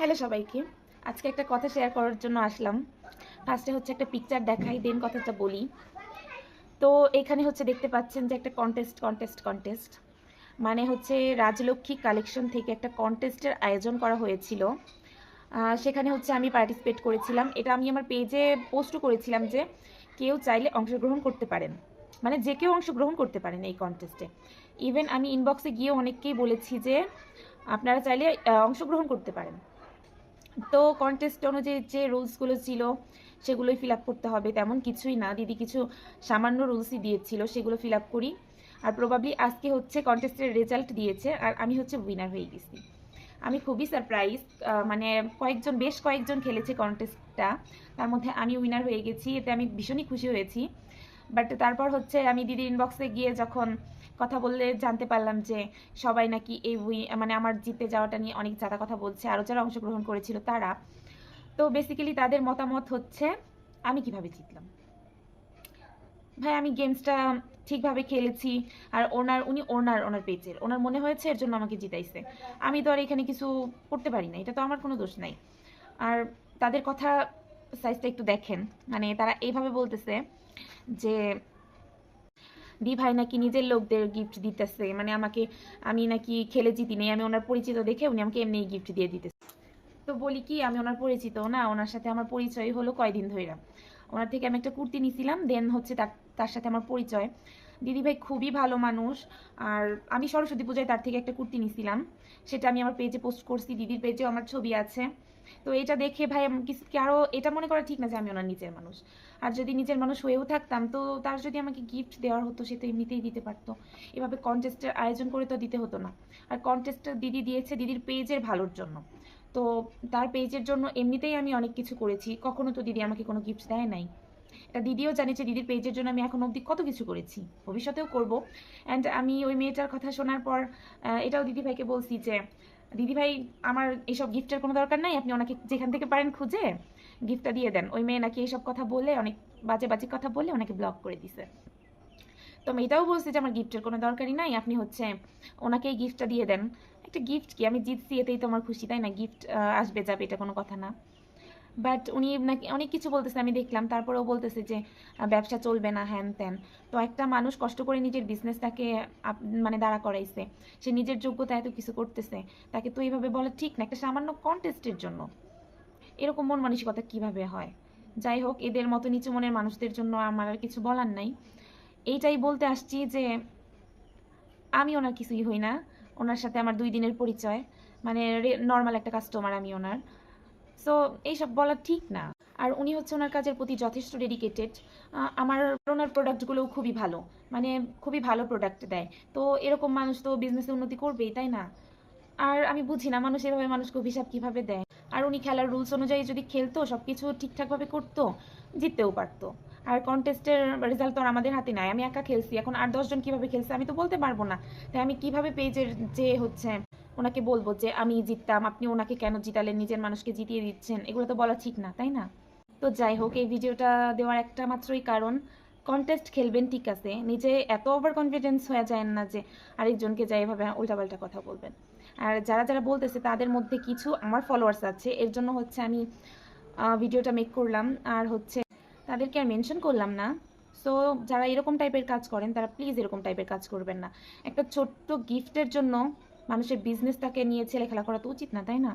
Hello সবাইকে। আজকে একটা কথা শেয়ার করার জন্য আসলাম। ফার্স্টে হচ্ছে একটা পিকচার দেখাই, দেন কথাটা বলি। তো এখানে হচ্ছে দেখতে পাচ্ছেন যে একটা কন্টেস্ট মানে হচ্ছে রাজলক্ষ্মী কালেকশন থেকে একটা কন্টেস্টের আয়োজন করা হয়েছিল। সেখানে হচ্ছে আমি পার্টিসিপেট করেছিলাম। এটা আমি আমার পেজে পোস্টও করেছিলাম যে কেউ চাইলে অংশগ্রহণ করতে পারেন, মানে যে কেউ অংশগ্রহণ করতে পারেন এই কন্টেস্টে। ইভেন আমি ইনবক্সে গিয়ে অনেককেই বলেছি যে আপনারা চাইলে অংশগ্রহণ করতে পারেন। তো কন্টেস্ট অনুযায়ী যে রুলসগুলো ছিল সেগুলোই ফিল আপ করতে হবে, তেমন কিছুই না। দিদি কিছু সামান্য রুলসই দিয়েছিল, সেগুলো ফিল আপ করি। আর প্রবাবলি আজকে হচ্ছে কন্টেস্টের রেজাল্ট দিয়েছে, আর আমি হচ্ছে উইনার হয়ে গেছি। আমি খুবই সারপ্রাইজ। মানে বেশ কয়েকজন খেলেছে কন্টেস্টটা, তার মধ্যে আমি উইনার হয়ে গেছি। এতে আমি ভীষণই খুশি হয়েছি। বাট তারপর হচ্ছে আমি দিদির ইনবক্সে গিয়ে যখন কথা বললে জানতে পারলাম যে সবাই নাকি মানে আমার জিতে যাওয়াটা নিয়ে অনেক যাতা কথা বলছে, আরও যারা অংশগ্রহণ করেছিল তারা। তো বেসিক্যালি তাদের মতামত হচ্ছে আমি কিভাবে জিতলাম। ভাই, আমি গেমসটা ঠিকভাবে খেলেছি। আর ওনার পেজের ওনার মনে হয়েছে এর জন্য আমাকে জিতাইছে। আমি তো আর এখানে কিছু করতে পারি না, এটা তো আমার কোনো দোষ নাই। আর তাদের কথা সাইজটা একটু দেখেন। মানে তারা এইভাবে বলতেছে যে দি ভাই নাকি নিজের লোকদের গিফট দিতেছে, মানে আমাকে, আমি নাকি খেলে জিতি নেই, আমি ওনার পরিচিত দেখে উনি আমাকে এমনি গিফট দিয়ে দিতেছে। তো বলি কি, আমি ওনার পরিচিত না, ওনার সাথে আমার পরিচয় হলো কয়দিন ধরে। ওনার থেকে আমি একটা কুর্তি নিছিলাম, দেন হচ্ছে তার সাথে আমার পরিচয়। দিদিভাই খুবই ভালো মানুষ। আর আমি সরস্বতী পূজায় তার থেকে একটা কুর্তি নিছিলাম, সেটা আমি আমার পেজে পোস্ট করছি, দিদির পেজেও আমার ছবি আছে। তো এটা দেখে ভাই কিছু আরও এটা মনে করা ঠিক না যে আমি ওনার নিজের মানুষ। আর যদি নিজের মানুষ হয়েও থাকতাম, তো তার যদি আমাকে গিফট দেওয়ার হতো সে তো এমনিতেই দিতে পারতো। এভাবে কন্টেস্টের আয়োজন করে তো দিতে হতো না। আর কন্টেস্টটা দিদি দিয়েছে দিদির পেজের ভালোর জন্য। তো তার পেজের জন্য এমনিতেই আমি অনেক কিছু করেছি, কখনো তো দিদি আমাকে কোনো গিফট দেয় নাই। এটা দিদিও জানে যে দিদির পেজের জন্য আমি এখন অবধি কত কিছু করেছি, ভবিষ্যতেও করব। অ্যান্ড আমি ওই মেয়েটার কথা শোনার পর এটাও দিদিভাইকে বলছি যে দিদিভাই, আমার এইসব গিফটের কোনো দরকার নাই, আপনি ওনাকে যেখান থেকে পারেন খুঁজে গিফটটা দিয়ে দেন। ওই মেয়ে নাকি এইসব কথা বলে, অনেক বাজে বাজে কথা বলে ওনাকে ব্লক করে দিছে। তো আমি এটাও বলছি যে আমার গিফটের কোনো দরকারই নাই, আপনি হচ্ছে ওনাকে এই গিফটটা দিয়ে দেন। একটা গিফট কি, আমি জিতছি এতেই তো আমার খুশি, তাই না? গিফট আসবে যাবে এটা কোনো কথা না। বাট উনি নাকি অনেক কিছু বলতেছে আমি দেখলাম, তারপরেও বলতেছে যে ব্যবসা চলবে না, হ্যান ত্যান। তো একটা মানুষ কষ্ট করে নিজের বিজনেসটাকে মানে দাঁড়া করাইছে, সে নিজের যোগ্যতা এত কিছু করতেছে, তাকে তো এইভাবে বলা ঠিক না একটা সামান্য কন্টেস্টের জন্য। এরকম মন মানসিকতা কিভাবে হয়? যাই হোক, এদের মতো নিচু মনের মানুষদের জন্য আমার আর কিছু বলার নাই। এইটাই বলতে আসছি যে আমি ওনার কিছুই হই না। ওনার সাথে আমার 2 দিনের পরিচয়, মানে নর্মাল একটা কাস্টমার আমি ওনার। সো এইসব বলা ঠিক না। আর উনি হচ্ছে ওনার কাজের প্রতি যথেষ্ট ডেডিকেটেড। আমার ওনার প্রোডাক্টগুলোও খুবই ভালো, মানে খুবই ভালো প্রোডাক্ট দেয়। তো এরকম মানুষ তো বিজনেসে উন্নতি করবেই, তাই না? আর আমি বুঝি না মানুষ এভাবে মানুষকে অভিশাপ কিভাবে দেয়। আর উনি খেলার রুলস অনুযায়ী যদি খেলতো, সব কিছু ঠিকঠাকভাবে করতো, জিততেও পারতো। আর কন্টেস্টের রেজাল্ট তো আর আমাদের হাতে নাই, আমি একা খেলছি, এখন আর 10 জন কিভাবে খেলছে আমি তো বলতে পারবো না। তাই আমি কিভাবে পেজের যে হচ্ছে ওনাকে বলবো যে আমি জিততাম, আপনি ওনাকে কেন জিতালেন, নিজের মানুষকে জিতিয়ে দিচ্ছেন, এগুলো তো বলা ঠিক না, তাই না? তো যাই হোক, এই ভিডিওটা দেওয়ার একটা মাত্রই কারণ, কন্টেস্ট খেলবেন ঠিক আছে, নিজে এত ওভার কনফিডেন্স হয়ে যায় না যে আরেকজনকে যাই এভাবে উল্টাপাল্টা কথা বলবেন। আর যারা যারা বলতেছে তাদের মধ্যে কিছু আমার ফলোয়ার্স আছে, এর জন্য হচ্ছে আমি ভিডিওটা মেক করলাম। আর হচ্ছে তাদেরকে আর মেনশন করলাম না। সো যারা এরকম টাইপের কাজ করেন তারা প্লিজ এরকম টাইপের কাজ করবেন না। একটা ছোট্ট গিফটের জন্য মানুষের বিজনেসটাকে নিয়ে ছেলেখেলা করা তো উচিত না, তাই না?